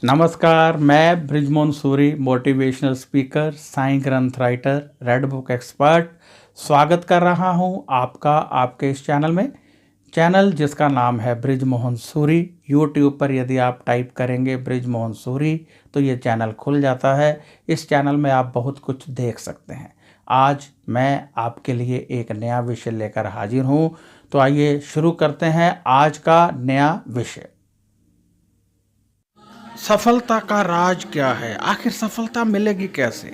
नमस्कार, मैं Brijmohan Suri motivational speaker, Sai ग्रंथ राइटर, रेड बुक एक्सपर्ट स्वागत कर रहा हूं आपका आपके इस चैनल में। चैनल जिसका नाम है बृजमोहन सूरी। यूट्यूब पर यदि आप टाइप करेंगे बृजमोहन सूरी तो ये चैनल खुल जाता है। इस चैनल में आप बहुत कुछ देख सकते हैं। आज मैं आपके लिए एक नया विषय लेकर हाजिर हूं, तो आइए शुरू करते हैं आज का नया विषय। सफलता का राज क्या है? आखिर सफलता मिलेगी कैसे?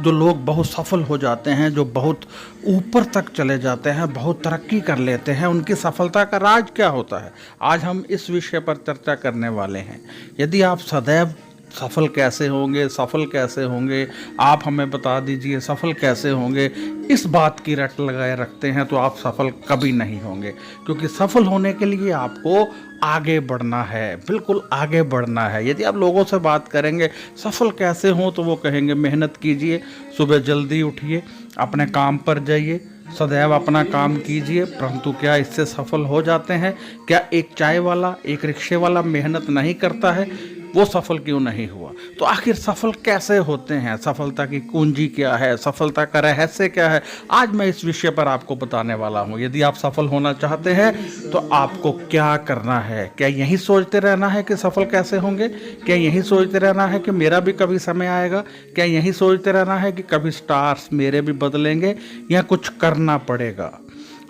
जो लोग बहुत सफल हो जाते हैं, जो बहुत ऊपर तक चले जाते हैं, बहुत तरक्की कर लेते हैं, उनकी सफलता का राज क्या होता है? आज हम इस विषय पर चर्चा करने वाले हैं। यदि आप सदैव सफल कैसे होंगे, सफल कैसे होंगे, आप हमें बता दीजिए सफल कैसे होंगे, इस बात की रट लगाए रखते हैं तो आप सफल कभी नहीं होंगे। क्योंकि सफल होने के लिए आपको आगे बढ़ना है, बिल्कुल आगे बढ़ना है। यदि आप लोगों से बात करेंगे सफल कैसे हों तो वो कहेंगे मेहनत कीजिए, सुबह जल्दी उठिए, अपने काम पर जाइए, सदैव अपना काम कीजिए। परंतु क्या इससे सफल हो जाते हैं? क्या एक चाय वाला, एक रिक्शे वाला मेहनत नहीं करता है? वो सफल क्यों नहीं हुआ? तो आखिर सफल कैसे होते हैं? सफलता की कुंजी क्या है? सफलता का रहस्य क्या है? आज मैं इस विषय पर आपको बताने वाला हूँ। यदि आप सफल होना चाहते हैं तो आपको क्या करना है? क्या यही सोचते रहना है कि सफल कैसे होंगे? क्या यही सोचते रहना है कि मेरा भी कभी समय आएगा? क्या यही सोचते रहना है कि कभी स्टार्स मेरे भी बदलेंगे? या कुछ करना पड़ेगा?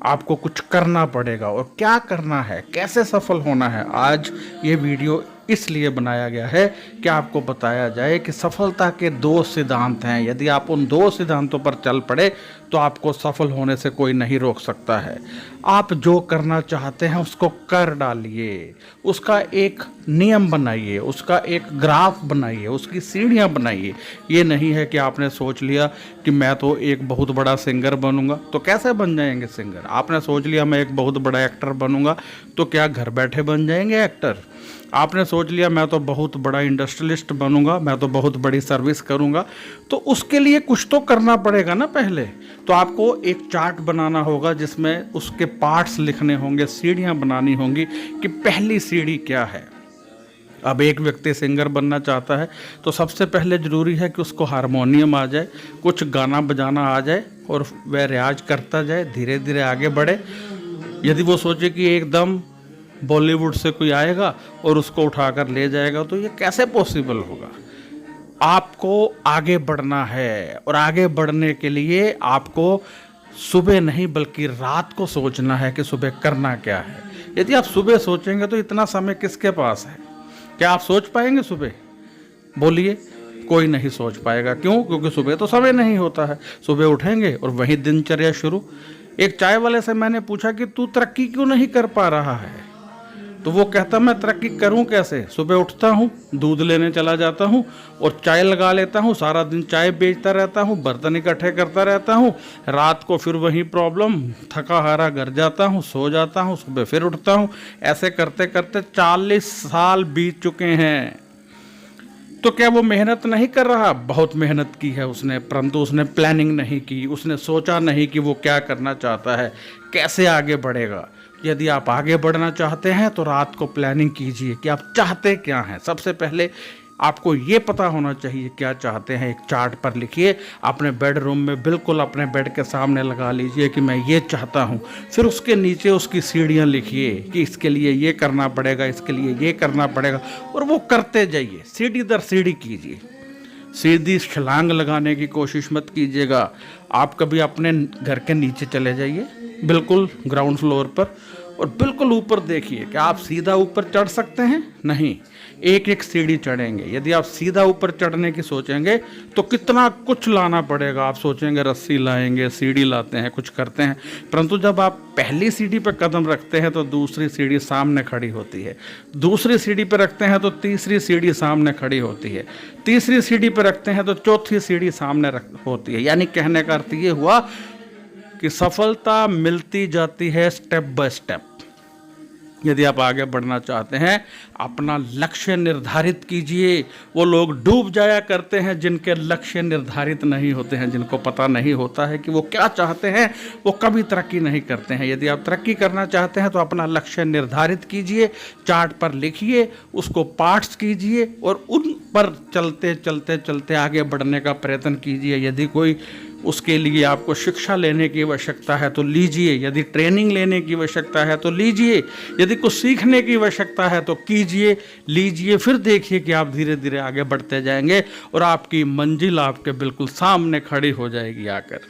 आपको कुछ करना पड़ेगा। और क्या करना है, कैसे सफल होना है, आज ये वीडियो इसलिए बनाया गया है कि आपको बताया जाए कि सफलता के दो सिद्धांत हैं। यदि आप उन दो सिद्धांतों पर चल पड़े तो आपको सफल होने से कोई नहीं रोक सकता है। आप जो करना चाहते हैं उसको कर डालिए, उसका एक नियम बनाइए, उसका एक ग्राफ बनाइए, उसकी सीढ़ियाँ बनाइए। ये नहीं है कि आपने सोच लिया कि मैं तो एक बहुत बड़ा सिंगर बनूंगा, तो कैसे बन जाएंगे सिंगर? आपने सोच लिया मैं एक बहुत बड़ा एक्टर बनूंगा, तो क्या घर बैठे बन जाएंगे एक्टर? आपने सोच लिया मैं तो बहुत बड़ा इंडस्ट्रियलिस्ट बनूंगा, मैं तो बहुत बड़ी सर्विस करूंगा, तो उसके लिए कुछ तो करना पड़ेगा ना पहले। तो आपको एक चार्ट बनाना होगा जिसमें उसके पार्ट्स लिखने होंगे, सीढ़ियां बनानी होंगी कि पहली सीढ़ी क्या है। अब एक व्यक्ति सिंगर बनना चाहता है तो सबसे पहले ज़रूरी है कि उसको हारमोनियम आ जाए, कुछ गाना बजाना आ जाए और वह रियाज करता जाए, धीरे धीरे आगे बढ़े। यदि वो सोचे कि एकदम बॉलीवुड से कोई आएगा और उसको उठाकर ले जाएगा तो ये कैसे पॉसिबल होगा? आपको आगे बढ़ना है और आगे बढ़ने के लिए आपको सुबह नहीं बल्कि रात को सोचना है कि सुबह करना क्या है। यदि आप सुबह सोचेंगे तो इतना समय किसके पास है? क्या आप सोच पाएंगे सुबह? बोलिए, कोई नहीं सोच पाएगा। क्यों? क्योंकि सुबह तो समय नहीं होता है। सुबह उठेंगे और वही दिनचर्या शुरू। एक चाय वाले से मैंने पूछा कि तू तरक्की क्यों नहीं कर पा रहा है? तो वो कहता मैं तरक्की करूं कैसे? सुबह उठता हूं, दूध लेने चला जाता हूं और चाय लगा लेता हूं, सारा दिन चाय बेचता रहता हूं, बर्तन इकट्ठे करता रहता हूं, रात को फिर वही प्रॉब्लम, थका हारा घर जाता हूं, सो जाता हूं, सुबह फिर उठता हूं। ऐसे करते करते 40 साल बीत चुके हैं। तो क्या वो मेहनत नहीं कर रहा? बहुत मेहनत की है उसने, परंतु उसने प्लानिंग नहीं की, उसने सोचा नहीं कि वो क्या करना चाहता है, कैसे आगे बढ़ेगा। यदि आप आगे बढ़ना चाहते हैं तो रात को प्लानिंग कीजिए कि आप चाहते क्या हैं। सबसे पहले आपको ये पता होना चाहिए क्या चाहते हैं। एक चार्ट पर लिखिए, अपने बेडरूम में बिल्कुल अपने बेड के सामने लगा लीजिए कि मैं ये चाहता हूँ। फिर उसके नीचे उसकी सीढ़ियाँ लिखिए कि इसके लिए ये करना पड़ेगा, इसके लिए ये करना पड़ेगा, और वो करते जाइए, सीढ़ी दर सीढ़ी कीजिए। सीधी छलांग लगाने की कोशिश मत कीजिएगा। आप कभी अपने घर के नीचे चले जाइए, बिल्कुल ग्राउंड फ्लोर पर, और बिल्कुल ऊपर देखिए कि आप सीधा ऊपर चढ़ सकते हैं? नहीं, एक एक सीढ़ी चढ़ेंगे। यदि आप सीधा ऊपर चढ़ने की सोचेंगे तो कितना कुछ लाना पड़ेगा। आप सोचेंगे रस्सी लाएंगे, सीढ़ी लाते हैं, कुछ करते हैं, परंतु जब आप पहली सीढ़ी पर कदम रखते हैं तो दूसरी सीढ़ी सामने खड़ी होती है, दूसरी सीढ़ी पर रखते हैं तो तीसरी सीढ़ी सामने खड़ी होती है, तीसरी सीढ़ी पर रखते हैं तो चौथी सीढ़ी सामने होती है। यानी कहने का अर्थ ये हुआ कि सफलता मिलती जाती है स्टेप बाय स्टेप। यदि आप आगे बढ़ना चाहते हैं, अपना लक्ष्य निर्धारित कीजिए। वो लोग डूब जाया करते हैं जिनके लक्ष्य निर्धारित नहीं होते हैं, जिनको पता नहीं होता है कि वो क्या चाहते हैं, वो कभी तरक्की नहीं करते हैं। यदि आप तरक्की करना चाहते हैं तो अपना लक्ष्य निर्धारित कीजिए, चार्ट पर लिखिए, उसको पार्ट्स कीजिए और उन पर चलते चलते चलते आगे बढ़ने का प्रयत्न कीजिए। यदि कोई उसके लिए आपको शिक्षा लेने की आवश्यकता है तो लीजिए, यदि ट्रेनिंग लेने की आवश्यकता है तो लीजिए, यदि कुछ सीखने की आवश्यकता है तो कीजिए, लीजिए, फिर देखिए कि आप धीरे धीरे आगे बढ़ते जाएंगे और आपकी मंजिल आपके बिल्कुल सामने खड़ी हो जाएगी आकर।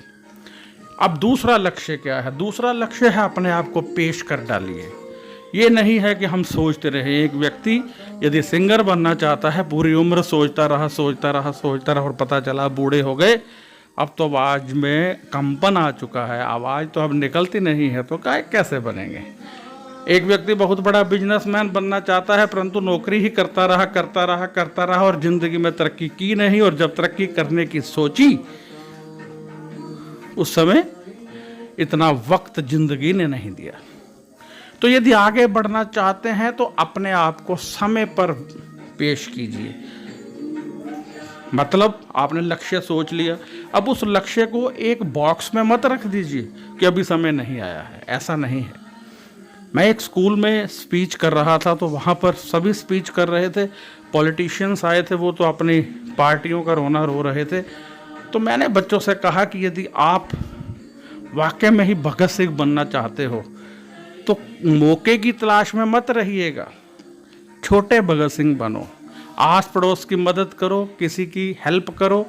अब दूसरा लक्ष्य क्या है? दूसरा लक्ष्य है अपने आप को पेश कर डालिए। ये नहीं है कि हम सोचते रहे। एक व्यक्ति यदि सिंगर बनना चाहता है, पूरी उम्र सोचता रहा सोचता रहा सोचता रहा और पता चला बूढ़े हो गए, अब तो आवाज़ में कंपन आ चुका है, आवाज़ तो अब निकलती नहीं है, तो कैसे बनेंगे। एक व्यक्ति बहुत बड़ा बिजनेसमैन बनना चाहता है, परंतु नौकरी ही करता रहा करता रहा करता रहा और ज़िंदगी में तरक्की की नहीं, और जब तरक्की करने की सोची उस समय इतना वक्त ज़िंदगी ने नहीं दिया। तो यदि आगे बढ़ना चाहते हैं तो अपने आप को समय पर पेश कीजिए। मतलब आपने लक्ष्य सोच लिया, अब उस लक्ष्य को एक बॉक्स में मत रख दीजिए कि अभी समय नहीं आया है। ऐसा नहीं है। मैं एक स्कूल में स्पीच कर रहा था, तो वहाँ पर सभी स्पीच कर रहे थे, पॉलिटिशियंस आए थे, वो तो अपनी पार्टियों का रोना रो रहे थे। तो मैंने बच्चों से कहा कि यदि आप वाकई में ही भगत सिंह बनना चाहते हो तो मौके की तलाश में मत रहिएगा, छोटे भगत सिंह बनो, आस पड़ोस की मदद करो, किसी की हेल्प करो,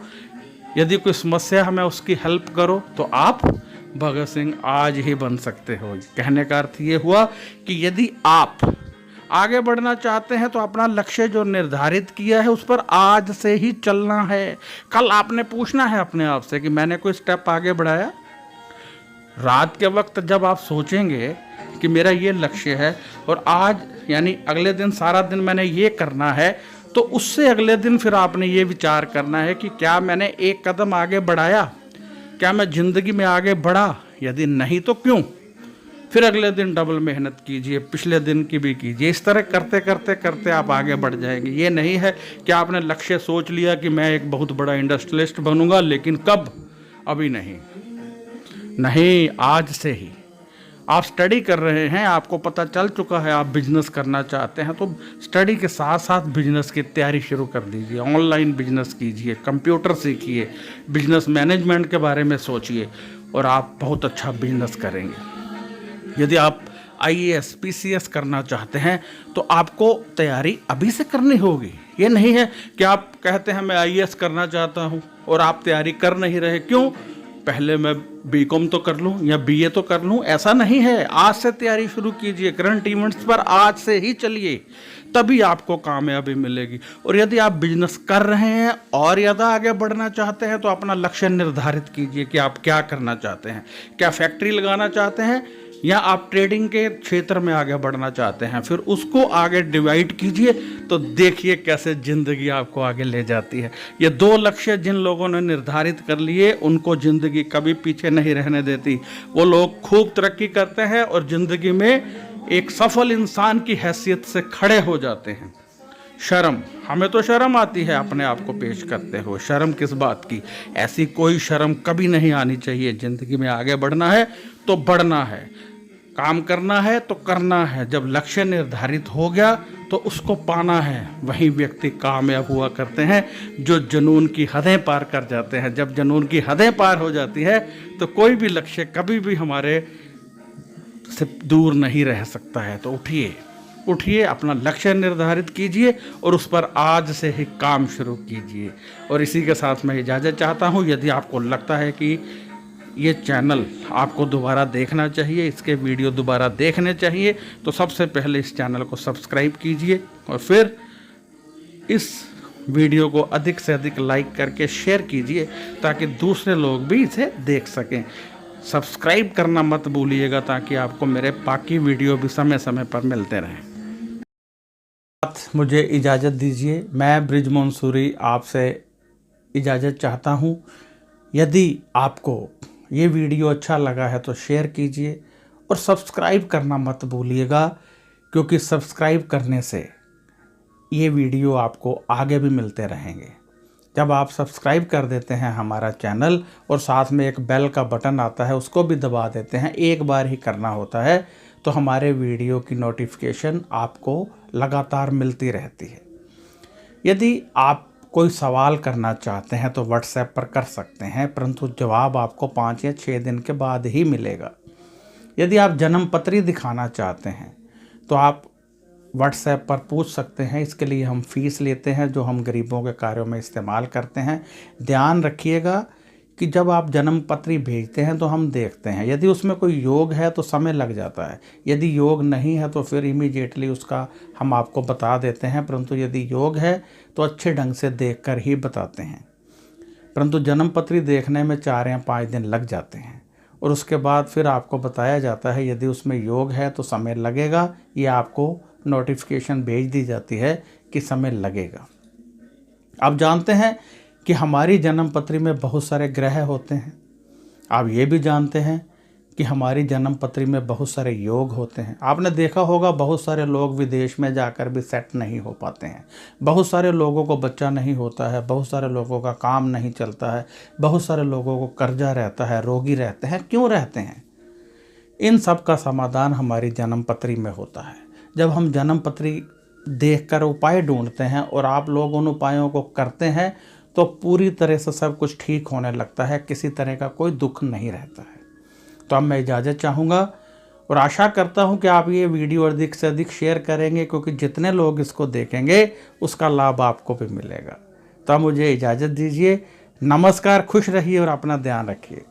यदि कोई समस्या है मैं उसकी हेल्प करो, तो आप भगत सिंह आज ही बन सकते हो। कहने का अर्थ ये हुआ कि यदि आप आगे बढ़ना चाहते हैं तो अपना लक्ष्य जो निर्धारित किया है उस पर आज से ही चलना है। कल आपने पूछना है अपने आप से कि मैंने कोई स्टेप आगे बढ़ाया। रात के वक्त जब आप सोचेंगे कि मेरा ये लक्ष्य है और आज यानी अगले दिन सारा दिन मैंने ये करना है, तो उससे अगले दिन फिर आपने ये विचार करना है कि क्या मैंने एक कदम आगे बढ़ाया, क्या मैं ज़िंदगी में आगे बढ़ा, यदि नहीं तो क्यों। फिर अगले दिन डबल मेहनत कीजिए, पिछले दिन की भी कीजिए। इस तरह करते करते करते आप आगे बढ़ जाएंगे। ये नहीं है कि आपने लक्ष्य सोच लिया कि मैं एक बहुत बड़ा इंडस्ट्रियलिस्ट बनूंगा, लेकिन कब, अभी नहीं, नहीं, आज से ही। आप स्टडी कर रहे हैं, आपको पता चल चुका है आप बिजनेस करना चाहते हैं, तो स्टडी के साथ साथ बिजनेस की तैयारी शुरू कर दीजिए। ऑनलाइन बिजनेस कीजिए, कंप्यूटर सीखिए, बिजनेस मैनेजमेंट के बारे में सोचिए और आप बहुत अच्छा बिजनेस करेंगे। यदि आप IAS PCS करना चाहते हैं तो आपको तैयारी अभी से करनी होगी। ये नहीं है कि आप कहते हैं मैं IAS करना चाहता हूँ और आप तैयारी कर नहीं रहे। क्यों? पहले मैं BCom तो कर लूँ या BA तो कर लूँ, ऐसा नहीं है। आज से तैयारी शुरू कीजिए, करंट इवेंट्स पर आज से ही चलिए, तभी आपको कामयाबी मिलेगी। और यदि आप बिजनेस कर रहे हैं और यदि आगे बढ़ना चाहते हैं तो अपना लक्ष्य निर्धारित कीजिए कि आप क्या करना चाहते हैं। क्या फैक्ट्री लगाना चाहते हैं या आप ट्रेडिंग के क्षेत्र में आगे बढ़ना चाहते हैं, फिर उसको आगे डिवाइड कीजिए, तो देखिए कैसे ज़िंदगी आपको आगे ले जाती है। ये दो लक्ष्य जिन लोगों ने निर्धारित कर लिए उनको ज़िंदगी कभी पीछे नहीं रहने देती। वो लोग खूब तरक्की करते हैं और ज़िंदगी में एक सफल इंसान की हैसियत से खड़े हो जाते हैं। शर्म, हमें तो शर्म आती है अपने आप को पेश करते हो। शर्म किस बात की? ऐसी कोई शर्म कभी नहीं आनी चाहिए। ज़िंदगी में आगे बढ़ना है तो बढ़ना है, काम करना है तो करना है। जब लक्ष्य निर्धारित हो गया तो उसको पाना है। वही व्यक्ति कामयाब हुआ करते हैं जो जुनून की हदें पार कर जाते हैं। जब जुनून की हदें पार हो जाती है तो कोई भी लक्ष्य कभी भी हमारे से दूर नहीं रह सकता है। तो उठिए, उठिए, अपना लक्ष्य निर्धारित कीजिए और उस पर आज से ही काम शुरू कीजिए। और इसी के साथ मैं इजाज़त चाहता हूँ। यदि आपको लगता है कि ये चैनल आपको दोबारा देखना चाहिए, इसके वीडियो दोबारा देखने चाहिए, तो सबसे पहले इस चैनल को सब्सक्राइब कीजिए और फिर इस वीडियो को अधिक से अधिक लाइक करके शेयर कीजिए ताकि दूसरे लोग भी इसे देख सकें। सब्सक्राइब करना मत भूलिएगा ताकि आपको मेरे बाकी वीडियो भी समय समय पर मिलते रहें। मुझे इजाज़त दीजिए। मैं ब्रिजमोहन सूरी आपसे इजाज़त चाहता हूँ। यदि आपको ये वीडियो अच्छा लगा है तो शेयर कीजिए और सब्सक्राइब करना मत भूलिएगा, क्योंकि सब्सक्राइब करने से ये वीडियो आपको आगे भी मिलते रहेंगे। जब आप सब्सक्राइब कर देते हैं हमारा चैनल और साथ में एक बेल का बटन आता है उसको भी दबा देते हैं, एक बार ही करना होता है, तो हमारे वीडियो की नोटिफिकेशन आपको लगातार मिलती रहती है। यदि आप कोई सवाल करना चाहते हैं तो व्हाट्सएप पर कर सकते हैं, परंतु जवाब आपको 5 या 6 दिन के बाद ही मिलेगा। यदि आप जन्म पत्री दिखाना चाहते हैं तो आप व्हाट्सएप पर पूछ सकते हैं। इसके लिए हम फ़ीस लेते हैं जो हम गरीबों के कार्यों में इस्तेमाल करते हैं। ध्यान रखिएगा कि जब आप जन्म पत्री भेजते हैं तो हम देखते हैं, यदि उसमें कोई योग है तो समय लग जाता है, यदि योग नहीं है तो फिर इमीडिएटली उसका हम आपको बता देते हैं, परंतु यदि योग है तो अच्छे ढंग से देखकर ही बताते हैं। परंतु जन्म पत्री देखने में 4 या 5 दिन लग जाते हैं और उसके बाद फिर आपको बताया जाता है यदि उसमें योग है तो समय लगेगा, या आपको नोटिफिकेशन भेज दी जाती है कि समय लगेगा। आप जानते हैं कि हमारी जन्म पत्री में बहुत सारे ग्रह होते हैं। आप ये भी जानते हैं कि हमारी जन्म पत्री में बहुत सारे योग होते हैं। आपने देखा होगा बहुत सारे लोग विदेश में जाकर भी सेट नहीं हो पाते हैं, बहुत सारे लोगों को बच्चा नहीं होता है, बहुत सारे लोगों का काम नहीं चलता है, बहुत सारे लोगों को कर्जा रहता है, रोगी रहते हैं। क्यों रहते हैं? इन सब का समाधान हमारी जन्म पत्री में होता है। जब हम जन्म पत्री देखकर उपाय ढूंढते हैं और आप लोग उन उपायों को करते हैं तो पूरी तरह से सब कुछ ठीक होने लगता है, किसी तरह का कोई दुख नहीं रहता है। तो अब मैं इजाज़त चाहूँगा और आशा करता हूँ कि आप ये वीडियो अधिक से अधिक शेयर करेंगे, क्योंकि जितने लोग इसको देखेंगे उसका लाभ आपको भी मिलेगा। तो अब मुझे इजाज़त दीजिए। नमस्कार, खुश रहिए और अपना ध्यान रखिए।